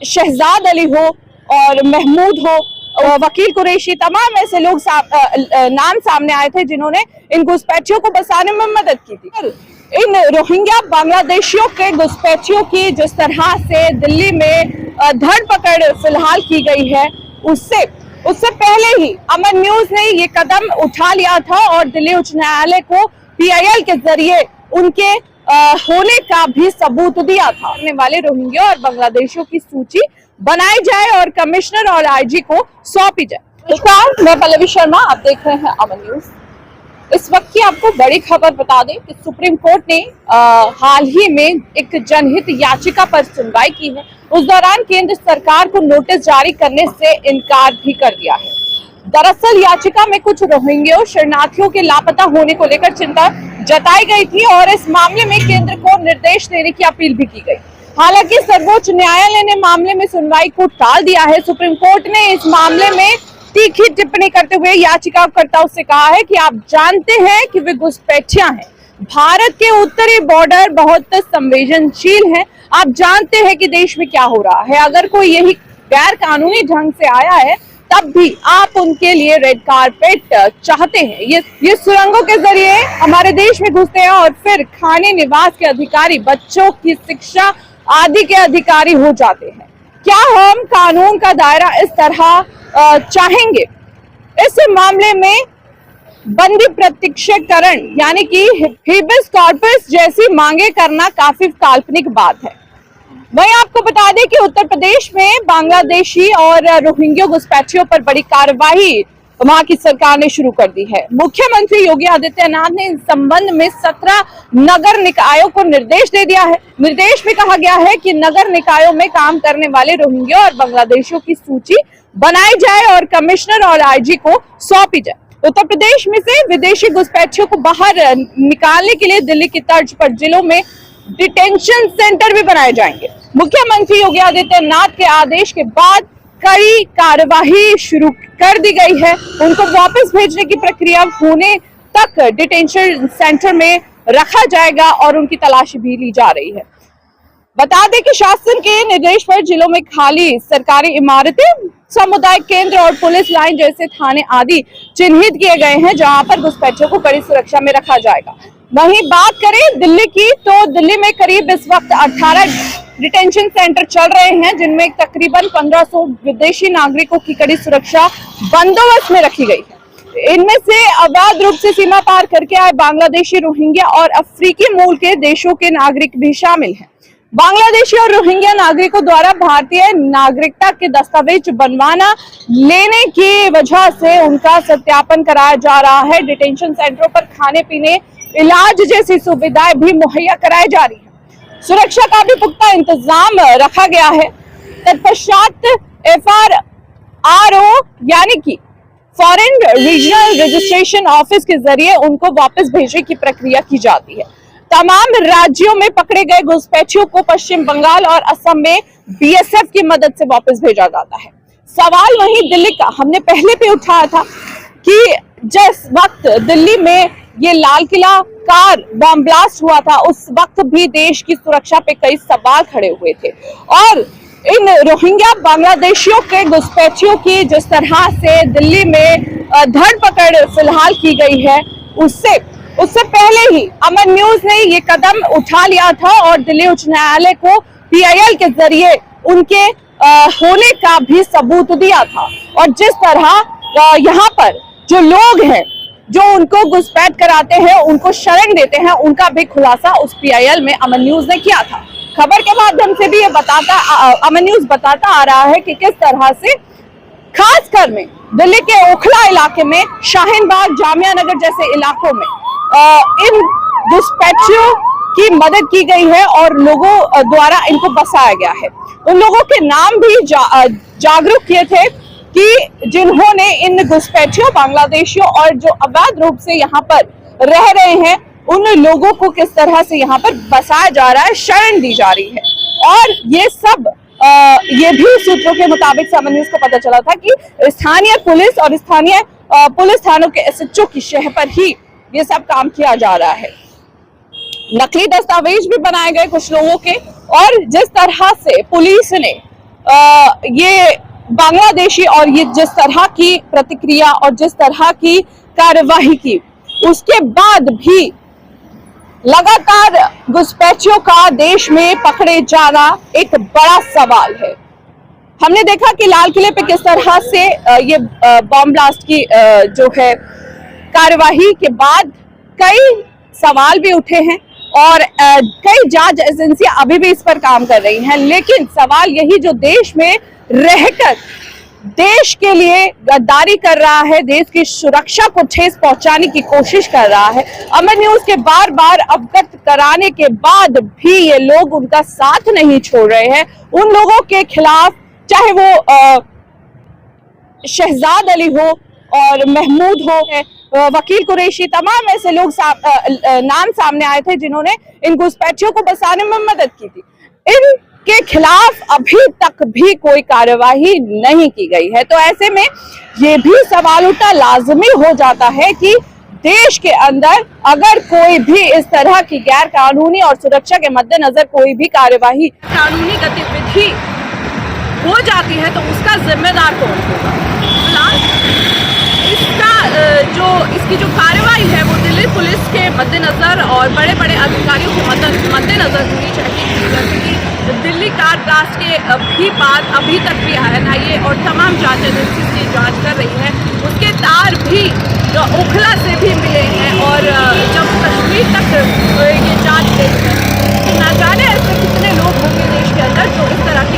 शहजाद अली हो और महमूद हो, वकील कुरैशी, तमाम ऐसे लोग नाम सामने आए थे जिन्होंने इन घुसपैठियों को बसाने में मदद की थी। इन रोहिंग्या बांग्लादेशियों के घुसपैठियों की जिस तरह से दिल्ली में धरपकड़ फिलहाल की गई है, उससे पहले ही अमन न्यूज ने ये कदम उठा लिया था और दिल्ली उच्च न्यायालय को PIL के जरिए उनके होने का भी सबूत दिया था। आने वाले रोहिंग्या और बांग्लादेशियों की सूची बनाई जाए और कमिश्नर और IG को सौंपी जाए। नमस्कार, मैं पल्लवी शर्मा, आप देख रहे हैं अमन न्यूज। इस वक्त की आपको बड़ी खबर बता दें कि सुप्रीम कोर्ट ने हाल ही में एक जनहित याचिका पर सुनवाई की है। उस दौरान केंद्र सरकार को नोटिस जारी करने से इनकार भी कर दिया है। दरअसल याचिका में कुछ रोहिंग्या शरणार्थियों के लापता होने को लेकर चिंता जताई गई थी और इस मामले में केंद्र को निर्देश देने की अपील भी की गई। हालांकि सर्वोच्च न्यायालय ने मामले में सुनवाई को टाल दिया है। सुप्रीम कोर्ट ने इस मामले में तीखी टिप्पणी करते हुए याचिकाकर्ताओं से कहा है कि आप जानते हैं कि वे घुसपैठियां हैं। भारत के उत्तरी बॉर्डर बहुत संवेदनशील है। आप जानते हैं कि देश में क्या हो रहा है। अगर कोई यही गैर कानूनी ढंग से आया है तब भी आप उनके लिए रेड कारपेट चाहते हैं। ये सुरंगों के जरिए हमारे देश में घुसते हैं और फिर खाने निवास के अधिकारी, बच्चों की शिक्षा आदि के अधिकारी हो जाते हैं। क्या हम कानून का दायरा इस तरह चाहेंगे? इस मामले में बंदी प्रत्यक्षीकरण यानी कि हेबियस कॉर्पस जैसी मांगे करना काफी काल्पनिक बात है। वहीं आपको बता दें कि उत्तर प्रदेश में बांग्लादेशी और रोहिंग्या घुसपैठियों पर बड़ी कार्रवाई वहां की सरकार ने शुरू कर दी है। मुख्यमंत्री योगी आदित्यनाथ ने इस संबंध में 17 नगर निकायों को निर्देश दे दिया है। निर्देश में कहा गया है कि नगर निकायों में काम करने वाले रोहिंग्या और बांग्लादेशियों की सूची बनाई जाए और कमिश्नर और IG को सौंपी जाए। उत्तर प्रदेश में से विदेशी घुसपैठियों को बाहर निकालने के लिए दिल्ली की तर्ज पर जिलों में डिटेंशन सेंटर भी बनाए जाएंगे। मुख्यमंत्री योगी आदित्यनाथ के आदेश के बाद कई कार्यवाही शुरू कर दी गई है। उनको वापस भेजने की प्रक्रिया होने तक डिटेंशन सेंटर में रखा जाएगा और उनकी तलाशी भी ली जा रही है। बता दें कि शासन के निर्देश पर जिलों में खाली सरकारी इमारतें, सामुदायिक केंद्र और पुलिस लाइन जैसे थाने आदि चिन्हित किए गए हैं जहां पर घुसपैठियों को कड़ी सुरक्षा में रखा जाएगा। वहीं बात करें दिल्ली की, तो दिल्ली में करीब इस वक्त 18 डिटेंशन सेंटर चल रहे हैं जिनमें तकरीबन 1500 विदेशी नागरिकों की कड़ी सुरक्षा बंदोबस्त में रखी गई है। इनमें से अवैध रूप से सीमा पार करके आए बांग्लादेशी, रोहिंग्या और अफ्रीकी मूल के देशों के नागरिक भी शामिल हैं। बांग्लादेशी और रोहिंग्या नागरिकों द्वारा भारतीय नागरिकता के दस्तावेज बनवाना लेने की वजह से उनका सत्यापन कराया जा रहा है। डिटेंशन सेंटरों पर खाने पीने, इलाज जैसी सुविधाएं भी मुहैया कराई जा रही है। सुरक्षा का भी पुख्ता इंतजाम रखा गया है। तत्पश्चात FRRO यानी कि फॉरेन रीजनल रजिस्ट्रेशन ऑफिस के जरिए उनको वापस भेजने की प्रक्रिया की जाती है। तमाम राज्यों में पकड़े गए घुसपैठियों को पश्चिम बंगाल और असम में BSF की मदद से वापस भेजा जाता है। सवाल वहीं दिल्ली का हमने पहले भी उठाया था कि जिस वक्त दिल्ली में ये Lal Qila car bomb blast हुआ था, उस वक्त भी देश की सुरक्षा पे कई सवाल खड़े हुए थे और इन रोहिंग्या बांग्लादेशियों के घुसपैठियों की जिस तरह से दिल्ली में धरपकड़ फिलहाल की गई है, उससे पहले ही अमन न्यूज ने ये कदम उठा लिया था और दिल्ली उच्च न्यायालय को PIL के जरिए उनके होने का भी सबूत दिया था। और जिस तरह यहाँ पर जो लोग हैं जो उनको घुसपैठ कराते हैं, उनको शरण देते हैं, उनका भी खुलासा उस PIL में अमन न्यूज ने किया था। खबर के माध्यम से भी ये अमन न्यूज बताता आ रहा है कि किस तरह से खासकर में दिल्ली के ओखला इलाके में, शाहीन बाग, जामिया नगर जैसे इलाकों में इन घुसपैठियों की मदद की गई है और लोगों द्वारा इनको बसाया गया है। उन लोगों के नाम भी जागरूक किए थे कि जिन्होंने इन घुसपैठियों, बांग्लादेशियों और जो अवैध रूप से यहाँ पर रह रहे हैं, उन लोगों को किस तरह से यहाँ पर बसाया जा रहा है, शरण दी जा रही है। और ये सब ये भी सूत्रों के मुताबिक अमन न्यूज को पता चला था कि स्थानीय पुलिस और स्थानीय पुलिस थानों के SHO की शह पर ही ये सब काम किया जा रहा है। नकली दस्तावेज भी बनाए गए कुछ लोगों के और जिस तरह से पुलिस ने ये बांग्लादेशी और ये जिस तरह की प्रतिक्रिया और जिस तरह की कार्यवाही की, उसके बाद भी लगातार घुसपैठियों का देश में पकड़े जाना एक बड़ा सवाल है। हमने देखा कि लाल किले पे किस तरह से ये बॉम्ब ब्लास्ट की जो है कार्यवाही के बाद कई सवाल भी उठे हैं और कई जांच एजेंसियां अभी भी इस पर काम कर रही हैं, लेकिन सवाल यही जो देश में रहकर देश के लिए गद्दारी कर रहा है, देश की सुरक्षा को ठेस पहुंचाने की कोशिश कर रहा है, अमर न्यूज के बार बार अवगत कराने के बाद भी ये लोग उनका साथ नहीं छोड़ रहे हैं। उन लोगों के खिलाफ, चाहे वो शहजाद अली हो और महमूद हो, वकील कुरैशी, तमाम ऐसे लोग नाम सामने आए थे जिन्होंने इन घुसपैठियों को बचाने में मदद की थी। इनके खिलाफ अभी तक भी कोई कार्यवाही नहीं की गई है। तो ऐसे में ये भी सवाल उठना लाजमी हो जाता है कि देश के अंदर अगर कोई भी इस तरह की गैर कानूनी और सुरक्षा के मद्देनजर कोई भी कार्यवाही, कानूनी गतिविधि हो जाती है तो उसका जिम्मेदार कौन होगा? इसकी जो कार्रवाई है वो दिल्ली पुलिस के मद्देनजर और बड़े बड़े अधिकारियों के मद्देनजर होनी चाहिए, जैसे कि दिल्ली कार ब्लास्ट के भी बाद अभी तक भी NIA और तमाम जांच एजेंसी की जांच कर रही है। उसके तार भी जो ओखला से भी मिले हैं और जम्मू कश्मीर तक ये जांच गई है। तो ना जाने ऐसे कितने लोग होंगे देश के अंदर जो इस तरह की